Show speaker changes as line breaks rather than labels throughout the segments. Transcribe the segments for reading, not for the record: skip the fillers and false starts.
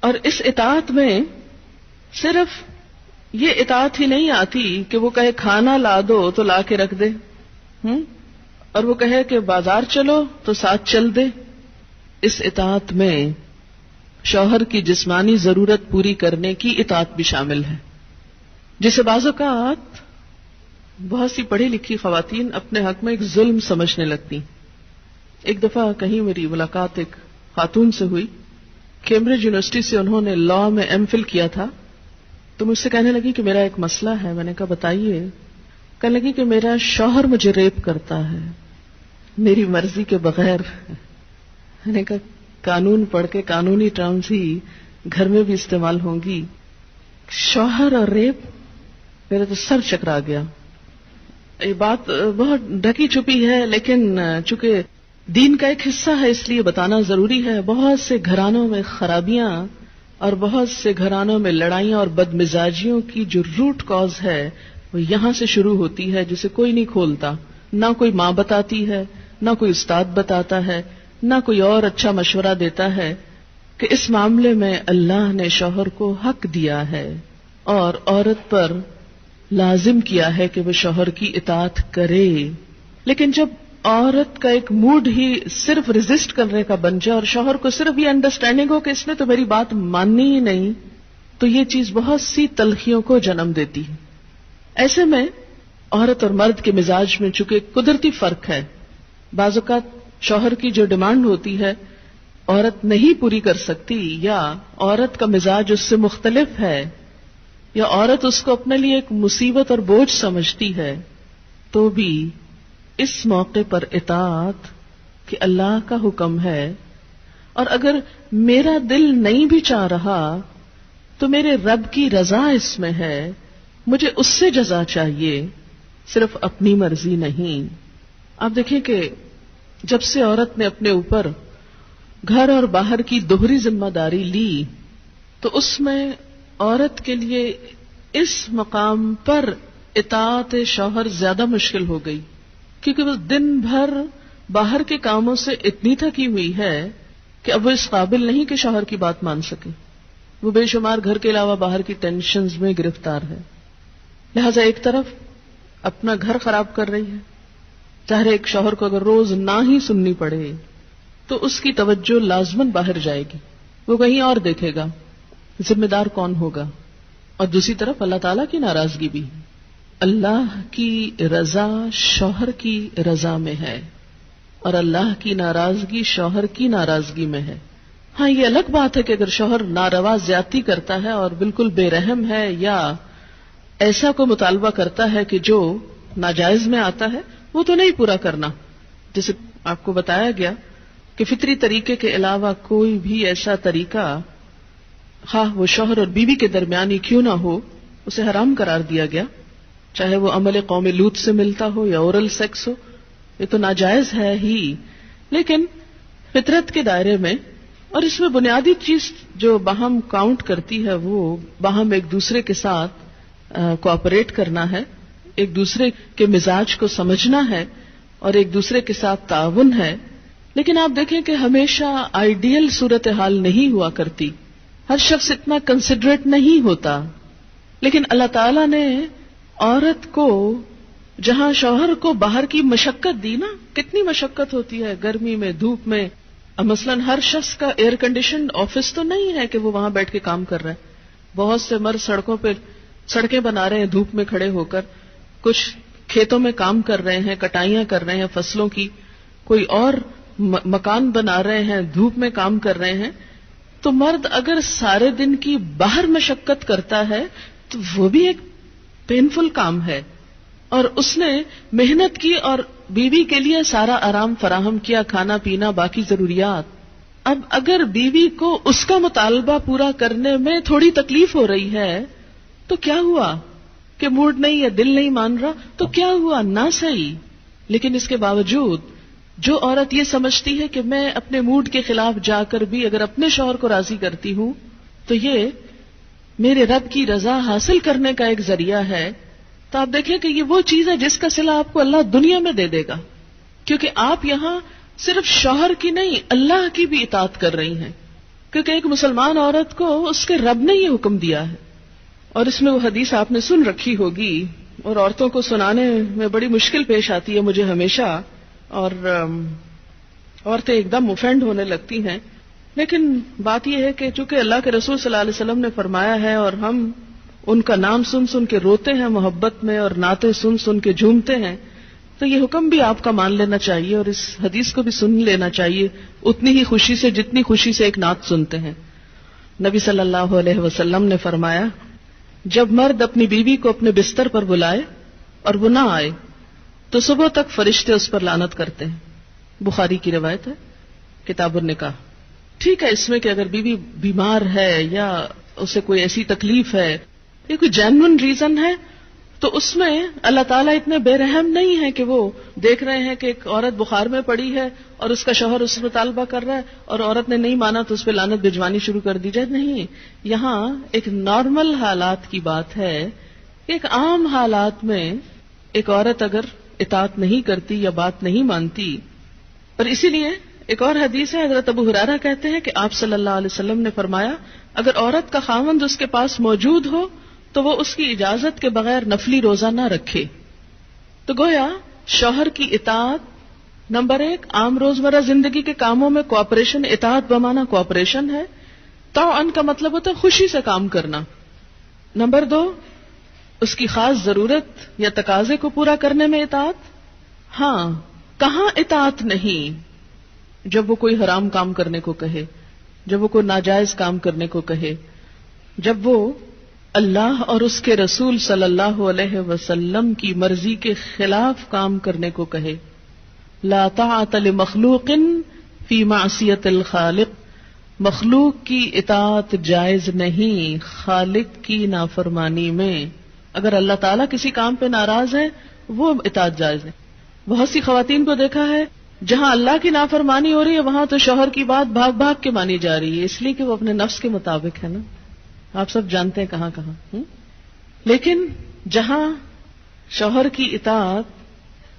اور اس اطاعت میں صرف یہ اطاعت ہی نہیں آتی کہ وہ کہے کھانا لا دو تو لا کے رکھ دے، اور وہ کہے کہ بازار چلو تو ساتھ چل دے. اس اطاعت میں شوہر کی جسمانی ضرورت پوری کرنے کی اطاعت بھی شامل ہے، جسے بعض اوقات بہت سی پڑھی لکھی خواتین اپنے حق میں ایک ظلم سمجھنے لگتی. ایک دفعہ کہیں میری ملاقات ایک خاتون سے ہوئی، کیمبرج یونیورسٹی سے انہوں نے لاء میں ایم فل کیا تھا. تو مجھ سے کہنے لگی کہ میرا ایک مسئلہ ہے. میں نے کہا بتائیے. کہنے لگی کہ میرا شوہر مجھے ریپ کرتا ہے میری مرضی کے بغیر. میں نے کہا قانون پڑھ کے قانونی ٹرمز ہی گھر میں بھی استعمال ہوں گی. شوہر اور ریپ، میرا تو سر چکرا گیا. یہ بات بہت ڈھکی چھپی ہے لیکن چونکہ دین کا ایک حصہ ہے اس لیے بتانا ضروری ہے. بہت سے گھرانوں میں خرابیاں اور بہت سے گھرانوں میں لڑائیاں اور بدمزاجیوں کی جو روٹ کاز ہے وہ یہاں سے شروع ہوتی ہے، جسے کوئی نہیں کھولتا. نہ کوئی ماں بتاتی ہے، نہ کوئی استاد بتاتا ہے، نہ کوئی اور اچھا مشورہ دیتا ہے کہ اس معاملے میں اللہ نے شوہر کو حق دیا ہے اور عورت پر لازم کیا ہے کہ وہ شوہر کی اطاعت کرے. لیکن جب عورت کا ایک موڈ ہی صرف ریزسٹ کرنے کا بن جائے اور شوہر کو صرف یہ انڈرسٹینڈنگ ہو کہ اس نے تو میری بات ماننی ہی نہیں، تو یہ چیز بہت سی تلخیوں کو جنم دیتی ہے. ایسے میں عورت اور مرد کے مزاج میں چونکہ قدرتی فرق ہے، بعض اوقات شوہر کی جو ڈیمانڈ ہوتی ہے عورت نہیں پوری کر سکتی، یا عورت کا مزاج اس سے مختلف ہے، یا عورت اس کو اپنے لیے ایک مصیبت اور بوجھ سمجھتی ہے، تو بھی اس موقع پر اطاعت کہ اللہ کا حکم ہے، اور اگر میرا دل نہیں بھی چاہ رہا تو میرے رب کی رضا اس میں ہے، مجھے اس سے جزا چاہیے، صرف اپنی مرضی نہیں. آپ دیکھیں کہ جب سے عورت نے اپنے اوپر گھر اور باہر کی دوہری ذمہ داری لی تو اس میں عورت کے لیے اس مقام پر اطاعت شوہر زیادہ مشکل ہو گئی، کیونکہ وہ دن بھر باہر کے کاموں سے اتنی تھکی ہوئی ہے کہ اب وہ اس قابل نہیں کہ شوہر کی بات مان سکے. وہ بے شمار گھر کے علاوہ باہر کی ٹینشنز میں گرفتار ہے. لہذا ایک طرف اپنا گھر خراب کر رہی ہے، ظاہر ایک شوہر کو اگر روز نہ ہی سننی پڑے تو اس کی توجہ لازماً باہر جائے گی، وہ کہیں اور دیکھے گا، ذمہ دار کون ہوگا. اور دوسری طرف اللہ تعالیٰ کی ناراضگی بھی. اللہ کی رضا شوہر کی رضا میں ہے اور اللہ کی ناراضگی شوہر کی ناراضگی میں ہے. ہاں یہ الگ بات ہے کہ اگر شوہر ناروا زیادتی کرتا ہے اور بالکل بے رحم ہے یا ایسا کو مطالبہ کرتا ہے کہ جو ناجائز میں آتا ہے، وہ تو نہیں پورا کرنا. جیسے آپ کو بتایا گیا کہ فطری طریقے کے علاوہ کوئی بھی ایسا طریقہ خواہ وہ شوہر اور بیوی کے درمیان ہی کیوں نہ ہو اسے حرام قرار دیا گیا، چاہے وہ عمل قوم لوط سے ملتا ہو یا اورل سیکس ہو، یہ تو ناجائز ہے ہی. لیکن فطرت کے دائرے میں، اور اس میں بنیادی چیز جو باہم کاؤنٹ کرتی ہے وہ باہم ایک دوسرے کے ساتھ کوآپریٹ کرنا ہے، ایک دوسرے کے مزاج کو سمجھنا ہے اور ایک دوسرے کے ساتھ تعاون ہے. لیکن آپ دیکھیں کہ ہمیشہ آئیڈیل صورتحال نہیں ہوا کرتی، ہر شخص اتنا کنسیڈریٹ نہیں ہوتا. لیکن اللہ تعالیٰ نے عورت کو جہاں شوہر کو باہر کی مشقت دی نا، کتنی مشقت ہوتی ہے گرمی میں، دھوپ میں. مثلاً ہر شخص کا ایئر کنڈیشنڈ آفس تو نہیں ہے کہ وہ وہاں بیٹھ کے کام کر رہا ہے. بہت سے مرد سڑکوں پہ سڑکیں بنا رہے ہیں دھوپ میں کھڑے ہو کر، کچھ کھیتوں میں کام کر رہے ہیں، کٹائیاں کر رہے ہیں فصلوں کی، کوئی اور مکان بنا رہے ہیں، دھوپ میں کام کر رہے ہیں. تو مرد اگر سارے دن کی باہر مشقت کرتا ہے تو وہ بھی ایک پینفل کام ہے، اور اس نے محنت کی اور بیوی کے لیے سارا آرام فراہم کیا، کھانا پینا باقی ضروریات. اب اگر بیوی کو اس کا مطالبہ پورا کرنے میں تھوڑی تکلیف ہو رہی ہے تو کیا ہوا کہ موڈ نہیں یا دل نہیں مان رہا تو کیا ہوا، نہ صحیح. لیکن اس کے باوجود جو عورت یہ سمجھتی ہے کہ میں اپنے موڈ کے خلاف جا کر بھی اگر اپنے شوہر کو راضی کرتی ہوں تو یہ میرے رب کی رضا حاصل کرنے کا ایک ذریعہ ہے، تو آپ دیکھیں کہ یہ وہ چیز ہے جس کا صلہ آپ کو اللہ دنیا میں دے دے گا، کیونکہ آپ یہاں صرف شوہر کی نہیں اللہ کی بھی اطاعت کر رہی ہیں. کیونکہ ایک مسلمان عورت کو اس کے رب نے یہ حکم دیا ہے. اور اس میں وہ حدیث آپ نے سن رکھی ہوگی اور عورتوں کو سنانے میں بڑی مشکل پیش آتی ہے مجھے ہمیشہ، اور عورتیں ایک دم اوفینڈ ہونے لگتی ہیں. لیکن بات یہ ہے کہ چونکہ اللہ کے رسول صلی اللہ علیہ وسلم نے فرمایا ہے اور ہم ان کا نام سن سن کے روتے ہیں محبت میں اور نعتیں سن سن کے جھومتے ہیں، تو یہ حکم بھی آپ کا مان لینا چاہیے اور اس حدیث کو بھی سن لینا چاہیے اتنی ہی خوشی سے جتنی خوشی سے ایک نعت سنتے ہیں. نبی صلی اللہ علیہ وسلم نے فرمایا جب مرد اپنی بیوی کو اپنے بستر پر بلائے اور وہ نہ آئے تو صبح تک فرشتے اس پر لعنت کرتے ہیں. بخاری کی روایت ہے کتاب النکاح. ٹھیک ہے اس میں کہ اگر بیوی بیمار ہے یا اسے کوئی ایسی تکلیف ہے یا کوئی جینوئن ریزن ہے تو اس میں اللہ تعالیٰ اتنے بے رحم نہیں ہے کہ وہ دیکھ رہے ہیں کہ ایک عورت بخار میں پڑی ہے اور اس کا شوہر اس سے مطالبہ کر رہا ہے اور عورت نے نہیں مانا تو اس پہ لعنت بھجوانی شروع کر دی جائے. نہیں، یہاں ایک نارمل حالات کی بات ہے. ایک عام حالات میں ایک عورت اگر اطاعت نہیں کرتی یا بات نہیں مانتی، اور اسی لیے ایک اور حدیث ہے حضرت ابو ہریرہ کہتے ہیں کہ آپ صلی اللہ علیہ وسلم نے فرمایا اگر عورت کا خاوند اس کے پاس موجود ہو تو وہ اس کی اجازت کے بغیر نفلی روزہ نہ رکھے. تو گویا شوہر کی اطاعت نمبر 1 عام روزمرہ زندگی کے کاموں میں کوآپریشن، اطاعت بمانا کوآپریشن ہے. طوعاً کا مطلب ہوتا ہے خوشی سے کام کرنا. نمبر 2 اس کی خاص ضرورت یا تقاضے کو پورا کرنے میں اطاعت. ہاں، کہاں اطاعت نہیں؟ جب وہ کوئی حرام کام کرنے کو کہے، جب وہ کوئی ناجائز کام کرنے کو کہے، جب وہ اللہ اور اس کے رسول صلی اللہ علیہ وسلم کی مرضی کے خلاف کام کرنے کو کہے. لا طاعت لمخلوق فی معصیت الخالق. مخلوق کی اطاعت جائز نہیں خالق کی نافرمانی میں. اگر اللہ تعالیٰ کسی کام پہ ناراض ہے وہ اطاعت جائز ہے. بہت سی خواتین کو دیکھا ہے جہاں اللہ کی نافرمانی ہو رہی ہے وہاں تو شوہر کی بات بھاگ بھاگ کے مانی جا رہی ہے، اس لیے کہ وہ اپنے نفس کے مطابق ہے نا. آپ سب جانتے ہیں کہاں کہاں. لیکن جہاں شوہر کی اطاعت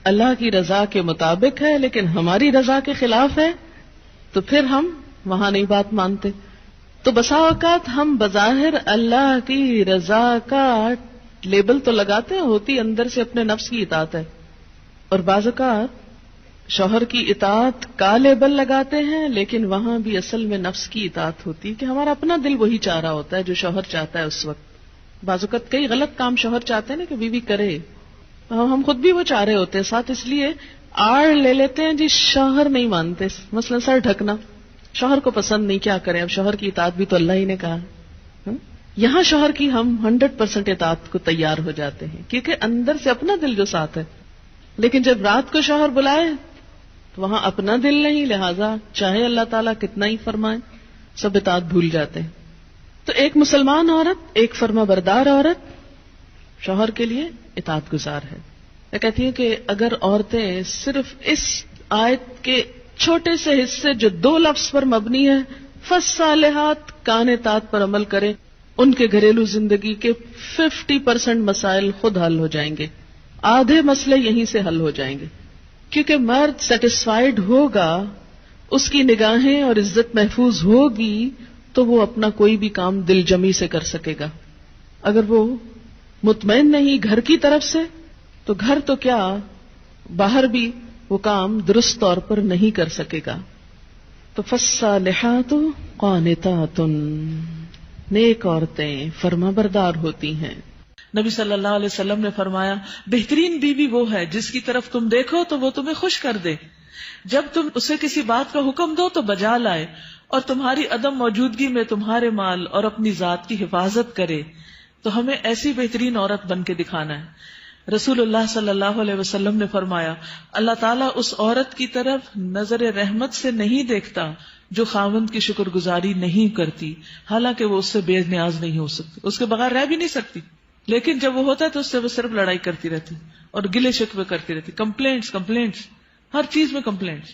اللہ کی رضا کے مطابق ہے لیکن ہماری رضا کے خلاف ہے تو پھر ہم وہاں نہیں بات مانتے. تو بسا اوقات ہم بظاہر اللہ کی رضا کا لیبل تو لگاتے ہیں، ہوتی اندر سے اپنے نفس کی اطاعت ہے. اور بعض اوقات شوہر کی اطاعت کا لیبل لگاتے ہیں لیکن وہاں بھی اصل میں نفس کی اطاعت ہوتی ہے کہ ہمارا اپنا دل وہی چاہ رہا ہوتا ہے جو شوہر چاہتا ہے اس وقت. بعض اوقات کئی غلط کام شوہر چاہتے ہیں نا کہ بیوی کرے، ہم خود بھی وہ چاہ رہے ہوتے ہیں ساتھ، اس لیے آڑ لے لیتے ہیں جی شوہر نہیں مانتے. مثلا سر ڈھکنا شوہر کو پسند نہیں، کیا کریں، اب شوہر کی اطاعت بھی تو اللہ ہی نے کہا. یہاں شوہر کی ہم 100% اطاعت کو تیار ہو جاتے ہیں کیونکہ اندر سے اپنا دل جو ساتھ ہے. لیکن جب رات کو شوہر بلائے تو وہاں اپنا دل نہیں، لہذا چاہے اللہ تعالیٰ کتنا ہی فرمائے سب اطاعت بھول جاتے ہیں. تو ایک مسلمان عورت، ایک فرما بردار عورت شوہر کے لیے اطاعت گزار ہے. میں کہتی ہوں کہ اگر عورتیں صرف اس آیت کے چھوٹے سے حصے جو 2 لفظ پر مبنی ہے فالصالحات قانتات پر عمل کریں، ان کے گھریلو زندگی کے 50% مسائل خود حل ہو جائیں گے. آدھے مسئلے یہیں سے حل ہو جائیں گے کیونکہ مرد سیٹسفائیڈ ہوگا، اس کی نگاہیں اور عزت محفوظ ہوگی تو وہ اپنا کوئی بھی کام دل جمی سے کر سکے گا. اگر وہ مطمئن نہیں گھر کی طرف سے تو گھر تو کیا باہر بھی وہ کام درست طور پر نہیں کر سکے گا. تو فالصالحات قانتات، نیک عورتیں فرما بردار ہوتی ہیں.
نبی صلی اللہ علیہ وسلم نے فرمایا بہترین بیوی وہ ہے جس کی طرف تم دیکھو تو وہ تمہیں خوش کر دے، جب تم اسے کسی بات کا حکم دو تو بجا لائے، اور تمہاری عدم موجودگی میں تمہارے مال اور اپنی ذات کی حفاظت کرے. تو ہمیں ایسی بہترین عورت بن کے دکھانا ہے. رسول اللہ صلی اللہ علیہ وسلم نے فرمایا اللہ تعالیٰ اس عورت کی طرف نظر رحمت سے نہیں دیکھتا جو خاوند کی شکر گزاری نہیں کرتی، حالانکہ وہ اس سے بے نیاز نہیں ہو سکتی، اس کے بغیر رہ بھی نہیں سکتی، لیکن جب وہ ہوتا ہے تو اس سے وہ صرف لڑائی کرتی رہتی اور گلے شکوے کرتی رہتی، کمپلینٹس ہر چیز میں کمپلینٹس.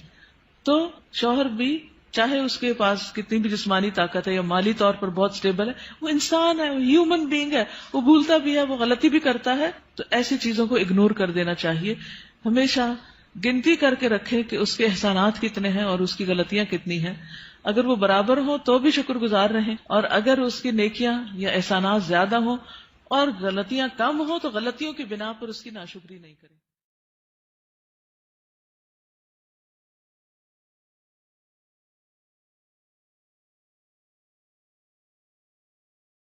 تو شوہر بھی چاہے اس کے پاس کتنی بھی جسمانی طاقت ہے یا مالی طور پر بہت سٹیبل ہے، وہ انسان ہے، وہ ہیومن بینگ ہے، وہ بھولتا بھی ہے، وہ غلطی بھی کرتا ہے. تو ایسی چیزوں کو اگنور کر دینا چاہیے. ہمیشہ گنتی کر کے رکھے کہ اس کے احسانات کتنے ہیں اور اس کی غلطیاں کتنی ہیں. اگر وہ برابر ہو تو بھی شکر گزار رہیں، اور اگر اس کی نیکیاں یا احسانات زیادہ ہوں اور غلطیاں کم ہوں تو غلطیوں کی بنا پر اس کی ناشکری نہیں کریں.